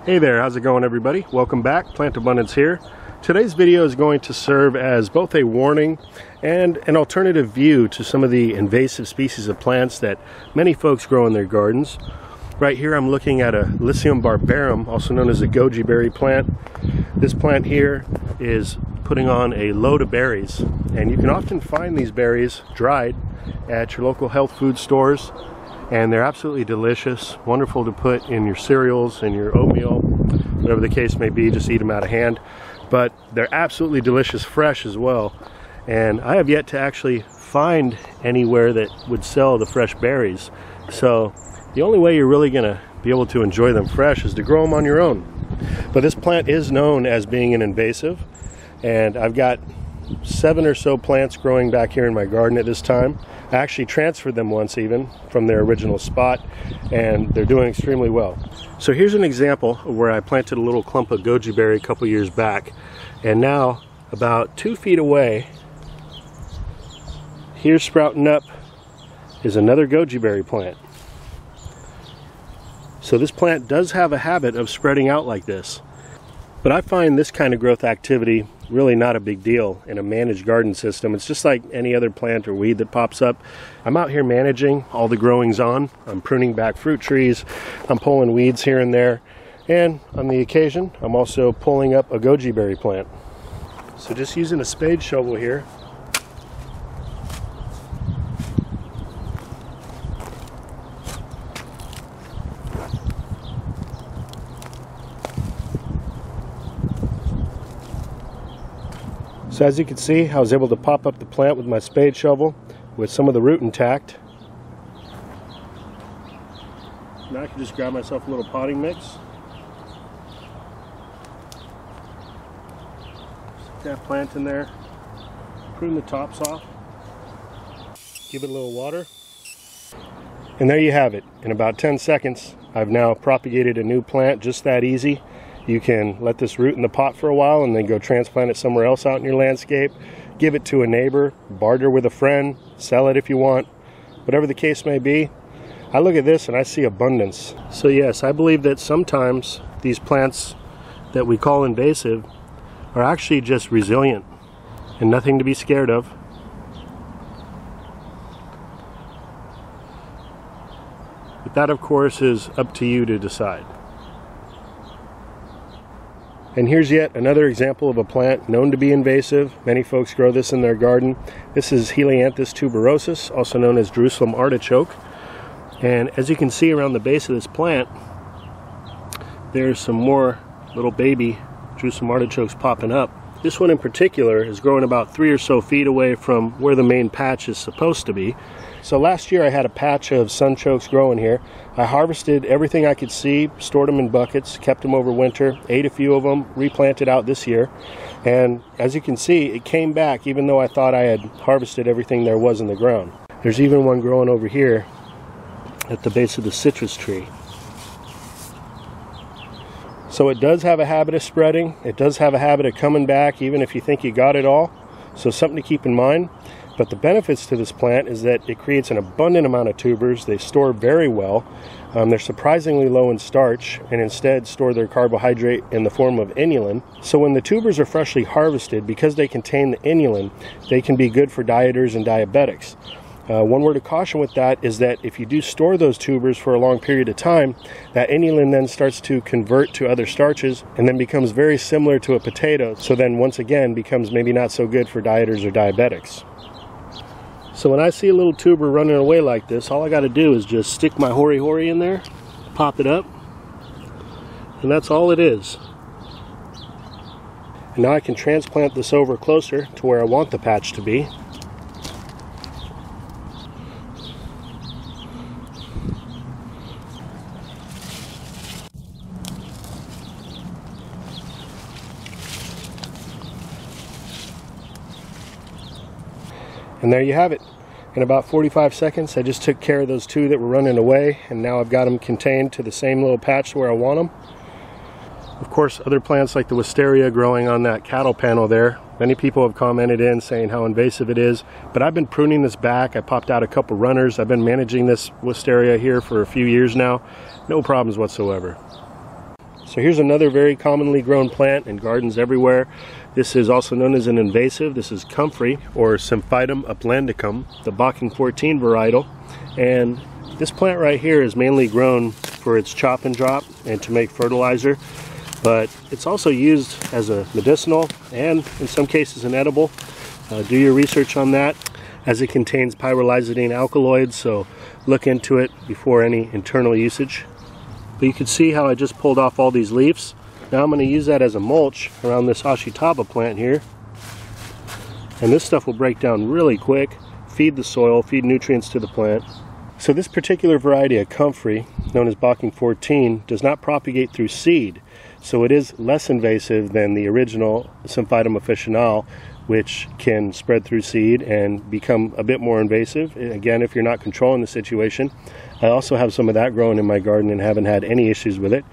Hey there, how's it going everybody? Welcome back, Plant Abundance here. Today's video is going to serve as both a warning and an alternative view to some of the invasive species of plants that many folks grow in their gardens. Right here I'm looking at a Lycium barbarum, also known as a goji berry plant. This plant here is putting on a load of berries, and you can often find these berries dried at your local health food stores. And they're absolutely delicious, wonderful to put in your cereals, in your oatmeal, whatever the case may be, just eat them out of hand. But they're absolutely delicious fresh as well. And I have yet to actually find anywhere that would sell the fresh berries. So the only way you're really gonna be able to enjoy them fresh is to grow them on your own. But this plant is known as being an invasive, and I've got 7 or so plants growing back here in my garden at this time. I actually transferred them once even from their original spot, and they're doing extremely well. So here's an example of where I planted a little clump of goji berry a couple years back, and now about 2 feet away, here sprouting up is another goji berry plant. So this plant does have a habit of spreading out like this, but I find this kind of growth activity really not a big deal in a managed garden system. It's just like any other plant or weed that pops up. I'm out here managing all the growings on. I'm pruning back fruit trees. I'm pulling weeds here and there. And on the occasion, I'm also pulling up a goji berry plant. So just using a spade shovel here. So as you can see, I was able to pop up the plant with my spade shovel with some of the root intact. Now I can just grab myself a little potting mix. Stick that plant in there, prune the tops off, give it a little water, and there you have it. In about 10 seconds, I've now propagated a new plant just that easy. You can let this root in the pot for a while and then go transplant it somewhere else out in your landscape, give it to a neighbor, barter with a friend, sell it if you want, whatever the case may be. I look at this and I see abundance. So yes, I believe that sometimes these plants that we call invasive are actually just resilient and nothing to be scared of. But that of course is up to you to decide. And here's yet another example of a plant known to be invasive. Many folks grow this in their garden. This is Helianthus Tuberosa, also known as Jerusalem artichoke. And as you can see around the base of this plant, there's some more little baby Jerusalem artichokes popping up. This one in particular is growing about 3 or so feet away from where the main patch is supposed to be. So last year I had a patch of sunchokes growing here. I harvested everything I could see, stored them in buckets, kept them over winter, ate a few of them, replanted out this year. And as you can see, it came back even though I thought I had harvested everything there was in the ground. There's even one growing over here at the base of the citrus tree. So it does have a habit of spreading. It does have a habit of coming back even if you think you got it all. So something to keep in mind. But the benefits to this plant is that it creates an abundant amount of tubers. They store very well. They're surprisingly low in starch and instead store their carbohydrate in the form of inulin. So when the tubers are freshly harvested, because they contain the inulin, they can be good for dieters and diabetics. One word of caution with that is that if you do store those tubers for a long period of time, that inulin then starts to convert to other starches and then becomes very similar to a potato. So then once again becomes maybe not so good for dieters or diabetics. So when I see a little tuber running away like this, all I got to do is just stick my hori-hori in there, pop it up, and that's all it is. And now I can transplant this over closer to where I want the patch to be. And there you have it. In about 45 seconds, I just took care of those 2 that were running away, and now I've got them contained to the same little patch where I want them. Of course, other plants like the wisteria growing on that cattle panel there, many people have commented in saying how invasive it is, but I've been pruning this back. I popped out a couple runners. I've been managing this wisteria here for a few years now. No problems whatsoever. So here's another very commonly grown plant in gardens everywhere. This is also known as an invasive. This is Comfrey, or Symphytum uplandicum, the Bocking 14 varietal. And this plant right here is mainly grown for its chop and drop and to make fertilizer, but it's also used as a medicinal and in some cases an edible. Do your research on that, as it contains pyrrolizidine alkaloids, so look into it before any internal usage. But you can see how I just pulled off all these leaves. Now I'm going to use that as a mulch around this Ashitaba plant here. And this stuff will break down really quick, feed the soil, feed nutrients to the plant. So this particular variety of Comfrey, known as Bocking 14, does not propagate through seed. So it is less invasive than the original Symphytum officinale, which can spread through seed and become a bit more invasive, again, if you're not controlling the situation. I also have some of that growing in my garden and haven't had any issues with it.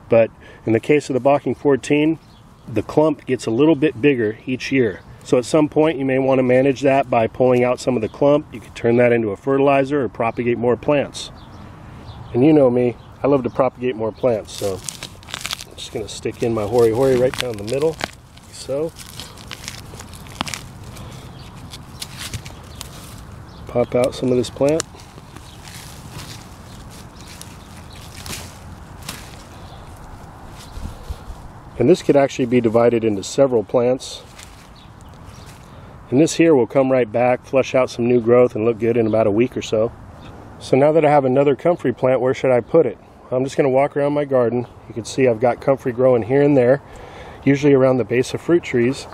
But in the case of the Bocking 14, the clump gets a little bit bigger each year. So at some point you may want to manage that by pulling out some of the clump. You could turn that into a fertilizer or propagate more plants. And you know me, I love to propagate more plants, so I'm just going to stick in my hori-hori right down the middle, like so. Pop out some of this plant. And this could actually be divided into several plants. And this here will come right back, flush out some new growth, and look good in about a week or so. So now that I have another Comfrey plant, where should I put it? I'm just going to walk around my garden. You can see I've got Comfrey growing here and there, usually around the base of fruit trees,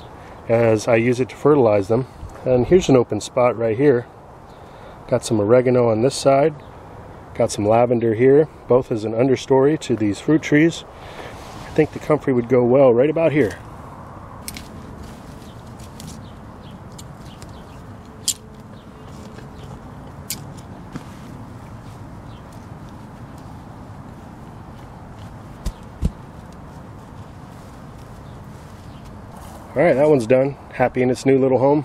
as I use it to fertilize them. And here's an open spot right here. Got some oregano on this side, got some lavender here, both as an understory to these fruit trees. I think the Comfrey would go well right about here. Alright, that one's done. Happy in its new little home.